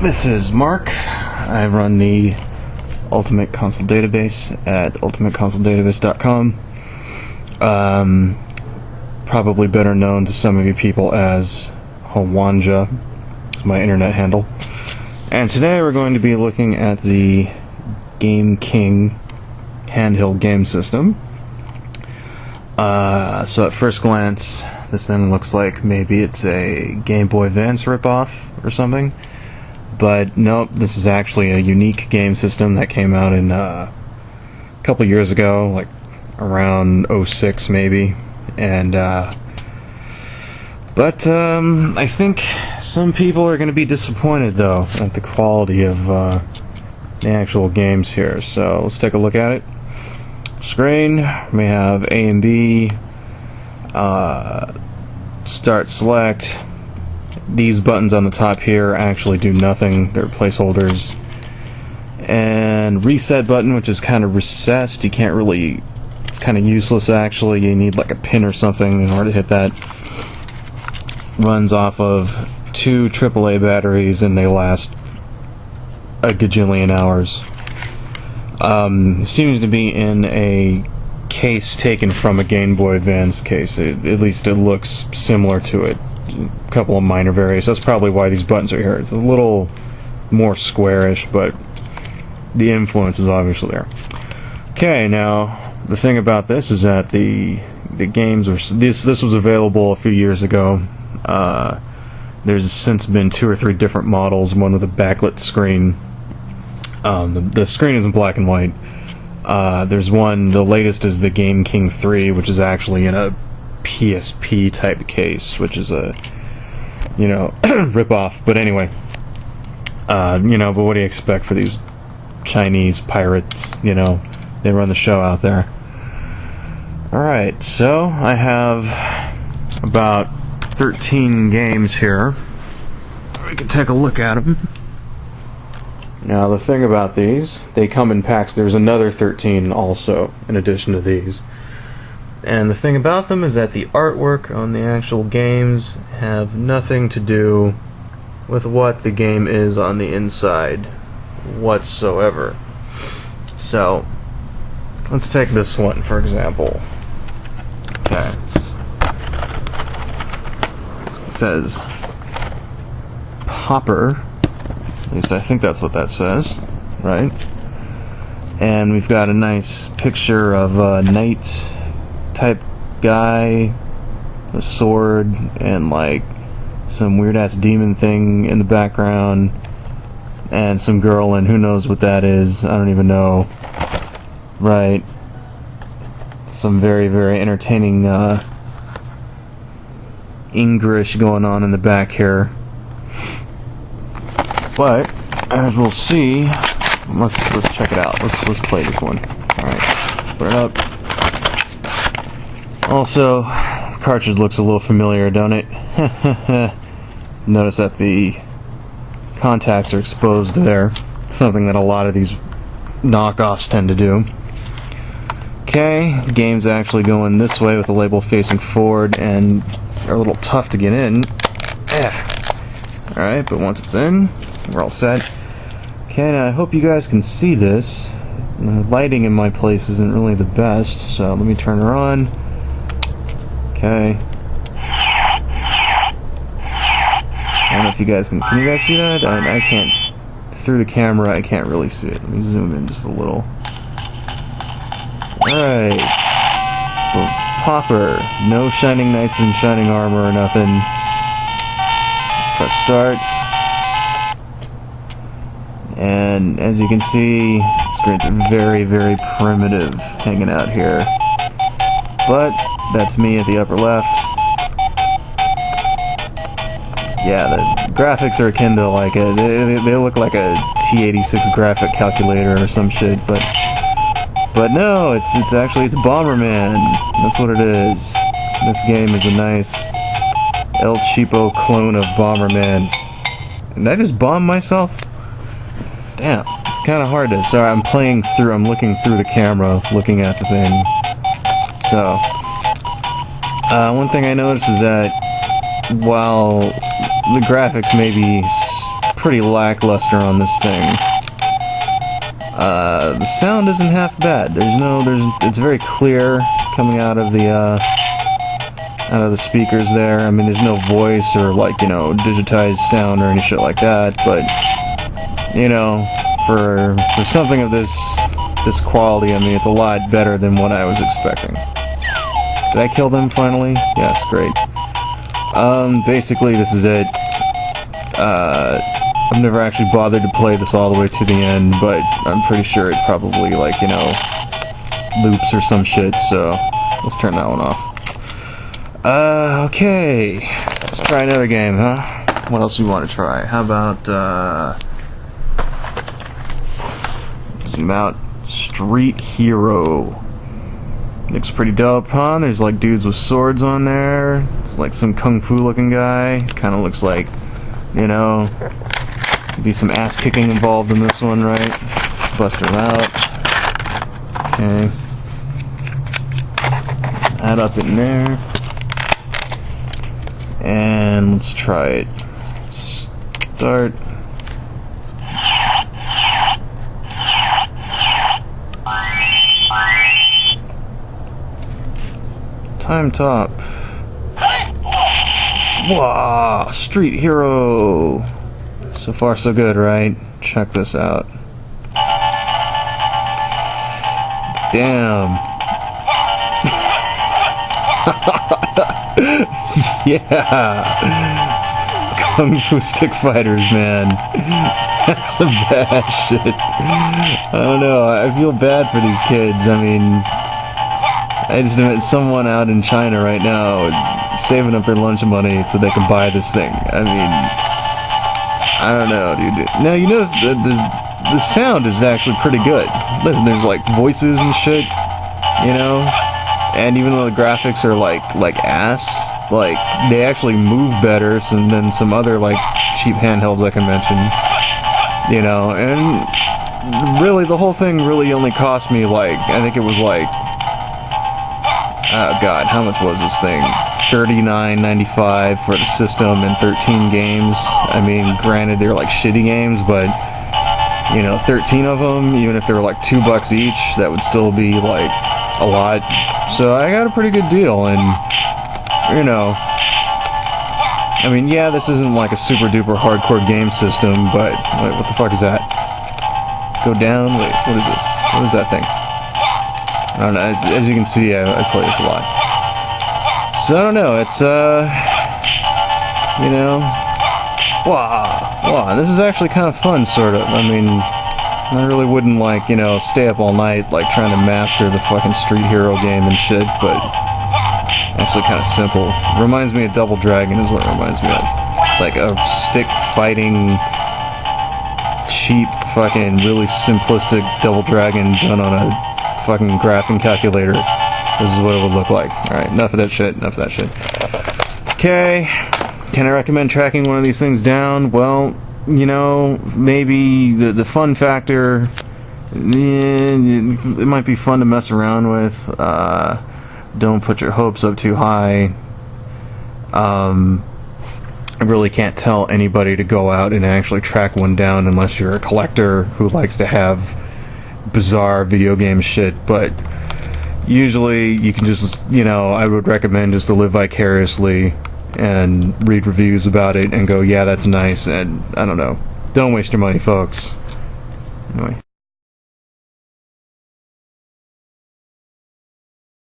This is Mark. I run the Ultimate Console Database at ultimateconsoledatabase.com. Probably better known to some of you people as Hawanja, is my internet handle. And today we're going to be looking at the Game King handheld game system. So at first glance, this thing looks like maybe it's a Game Boy Advance ripoff or something. But nope, this is actually a unique game system that came out in a couple years ago, like around 06 maybe. And I think some people are going to be disappointed though at the quality of the actual games here. So let's take a look at it. Screen, we have A and B, start, select. These buttons on the top here actually do nothing, they're placeholders. And reset button, which is kind of recessed, you can't really, it's kind of useless actually, you need like a pin or something in order to hit that. Runs off of 2 AAA batteries and they last a gajillion hours. Seems to be in a case taken from a Game Boy Advance case, at least it looks similar to it. A couple of minor variations. That's probably why these buttons are here. It's a little more squarish, but the influence is obviously there. Okay, now the thing about this is that the games were this was available a few years ago. There's since been 2 or 3 different models. One with a backlit screen. The screen is in black and white. There's one. The latest is the Game King 3, which is actually in a PSP type case, which is a rip-off. But anyway, but what do you expect for these Chinese pirates? They run the show out there. Alright, so I have about 13 games here. We can take a look at them. Now the thing about these, they come in packs. There's another 13 also in addition to these. And the thing about them is that the artwork on the actual games have nothing to do with what the game is on the inside whatsoever. So, let's take this one for example. Okay, it says Popper, at least I think that's what that says, right? And we've got a nice picture of a knight type guy, a sword, and like some weird ass demon thing in the background, and some girl, and who knows what that is, I don't even know. Right. Some very, very entertaining English going on in the back here. But as we'll see, let's check it out. Let's play this one. Alright, put it up. Also, the cartridge looks a little familiar, don't it? Notice that the contacts are exposed there. Something that a lot of these knockoffs tend to do. Okay, the game's actually going this way with the label facing forward, and they're a little tough to get in. Alright, but once it's in, we're all set. Okay, now I hope you guys can see this. The lighting in my place isn't really the best, so let me turn her on. Okay. I don't know if you guys can you guys see that? I can't, through the camera I can't really see it. Let me zoom in just a little. Alright. Well, Popper. No shining knights in shining armor or nothing. Press start. And as you can see, the screens are very, very primitive hanging out here. But that's me at the upper left. Yeah, the graphics are akin to like they look like a T86 graphic calculator or some shit, but no, it's actually Bomberman. That's what it is. This game is a nice El Cheapo clone of Bomberman. Did I just bomb myself? Damn, it's kind of hard to. Sorry, I'm looking through the camera, looking at the thing. So, one thing I noticed is that while the graphics may be pretty lackluster on this thing. The sound isn't half bad. It's very clear coming out of the speakers there. I mean, there's no voice or, like, you know, digitized sound or any shit like that, but, you know, for something of this quality, I mean, it's a lot better than what I was expecting. Did I kill them finally? Yes, great. Basically, this is it. I've never actually bothered to play this all the way to the end, but I'm pretty sure it probably, like, you know, loops or some shit, so let's turn that one off. Okay. Let's try another game, huh? What else do you want to try? How about, zoom out. Street Hero. Looks pretty dope, huh? There's, like, dudes with swords on there. There's, like, some kung fu looking guy. Kind of looks like, you know, be some ass kicking involved in this one, right? Bust her out. Okay. Add up in there. And let's try it. Start. Time top. Wow, Street Hero. So far so good, right? Check this out. Damn. Yeah. Kung Fu Stick Fighters, man. That's some bad shit. I don't know, I feel bad for these kids. I mean, I just met someone out in China right now is saving up their lunch money so they can buy this thing. I mean, I don't know, dude. Now, you notice the sound is actually pretty good. Listen, there's, like, voices and shit, you know? And even though the graphics are, like ass, like, they actually move better than some other, like, cheap handhelds, like I mentioned. You know, and really, the whole thing really only cost me, like, I think it was, like, oh god, how much was this thing? $39.95 for the system and 13 games. I mean, granted, they're like shitty games, but, you know, 13 of them, even if they were like $2 each, that would still be like a lot. So I got a pretty good deal, and, you know, I mean, yeah, this isn't like a super duper hardcore game system, but, wait, what the fuck is that? Go down? Wait, what is this? What is that thing? I don't know, as you can see, I play this a lot. So, I don't know, it's, you know, wow, this is actually kind of fun, sort of. I mean, I really wouldn't, like, you know, stay up all night, like, trying to master the fucking Street Hero game and shit, but actually kind of simple. Reminds me of Double Dragon is what it reminds me of. Like, a stick fighting, cheap, fucking, really simplistic Double Dragon done on a fucking graphing calculator. This is what it would look like. Alright, enough of that shit. Okay, can I recommend tracking one of these things down? Well, you know, maybe the fun factor, it might be fun to mess around with. Don't put your hopes up too high. I really can't tell anybody to go out and actually track one down unless you're a collector who likes to have bizarre video game shit, but usually you can just, you know, I would recommend just to live vicariously and read reviews about it and go, yeah, that's nice, and I don't know. Don't waste your money, folks. Anyway.